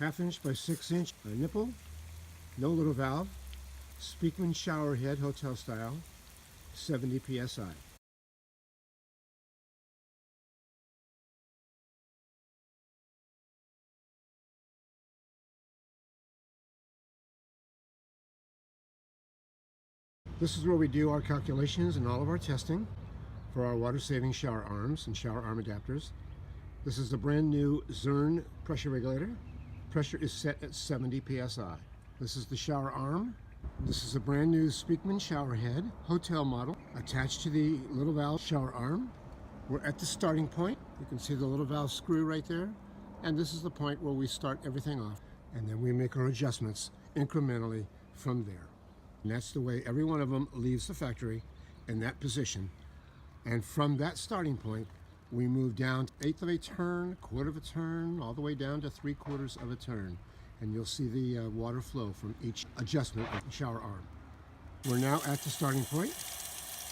1/2 inch by 6 inch nipple, no little valve, Speakman shower head, hotel style, 70 psi. This is where we do our calculations and all of our testing for our water-saving shower arms and shower arm adapters. This is the brand new Zern pressure regulator. Pressure is set at 70 psi. This is the shower arm. This is a brand new Speakman shower head, hotel model, attached to the little valve shower arm. We're at the starting point. You can see the little valve screw right there. And this is the point where we start everything off. And then we make our adjustments incrementally from there. And that's the way every one of them leaves the factory in that position. And from that starting point, we move down 1/8 of a turn, 1/4 of a turn, all the way down to 3/4 of a turn. And you'll see the water flow from each adjustment of the shower arm. We're now at the starting point.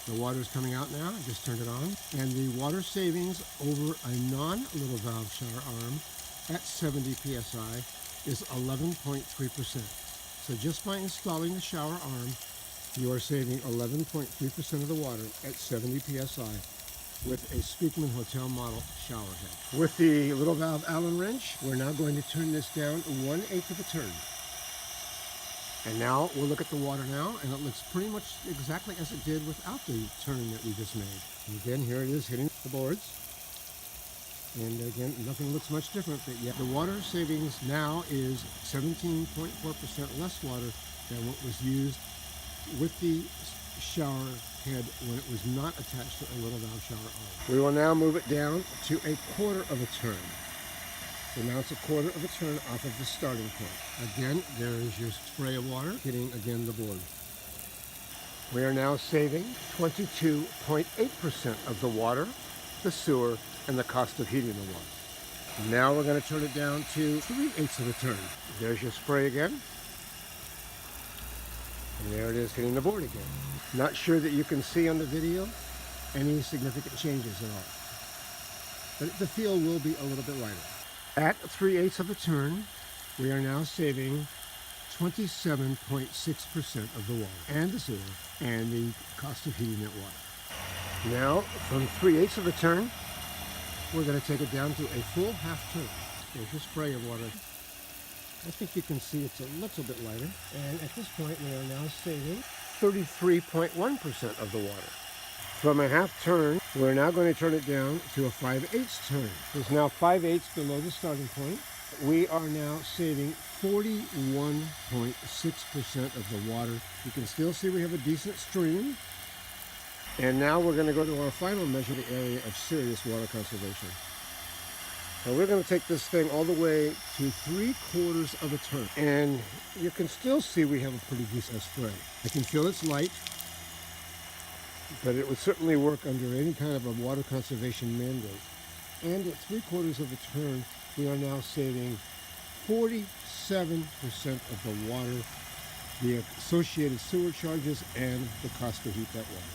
The water is coming out now. I just turned it on. And the water savings over a non-little valve shower arm at 70 psi is 11.3%. So just by installing the shower arm, you are saving 11.3% of the water at 70 psi with a Speakman hotel model shower head. With the little valve Allen wrench, we're now going to turn this down 1/8 of a turn. And now we'll look at the water now, and it looks pretty much exactly as it did without the turn that we just made. And again, here it is hitting the boards. And again, nothing looks much different, but yet the water savings now is 17.4% less water than what was used with the shower head when it was not attached to a little valve shower arm. We will now move it down to 1/4 of a turn. So now it's 1/4 of a turn off of the starting point. Again, there is your spray of water hitting again the board. We are now saving 22.8% of the water, the sewer, and the cost of heating the water. Now we're going to turn it down to 3/8 of a turn. There's your spray again. And there it is hitting the board again. Not sure that you can see on the video any significant changes at all. But the feel will be a little bit lighter. At 3/8 of a turn, we are now saving 27.6% of the water and the sewer and the cost of heating that water. Now, from 3/8 of a turn, we're going to take it down to a full half turn. There's your spray of water. I think you can see it's a little bit lighter. And at this point, we are now saving 33.1% of the water. From a half turn, we're now going to turn it down to a 5/8 turn. It's now 5/8 below the starting point. We are now saving 41.6% of the water. You can still see we have a decent stream. And now we're going to go to our final measure, the area of serious water conservation. So we're going to take this thing all the way to 3/4 of a turn. And you can still see we have a pretty decent spray. I can feel it's light, but it would certainly work under any kind of a water conservation mandate. And at 3/4 of a turn, we are now saving 47% of the water, the associated sewer charges, and the cost to heat that water.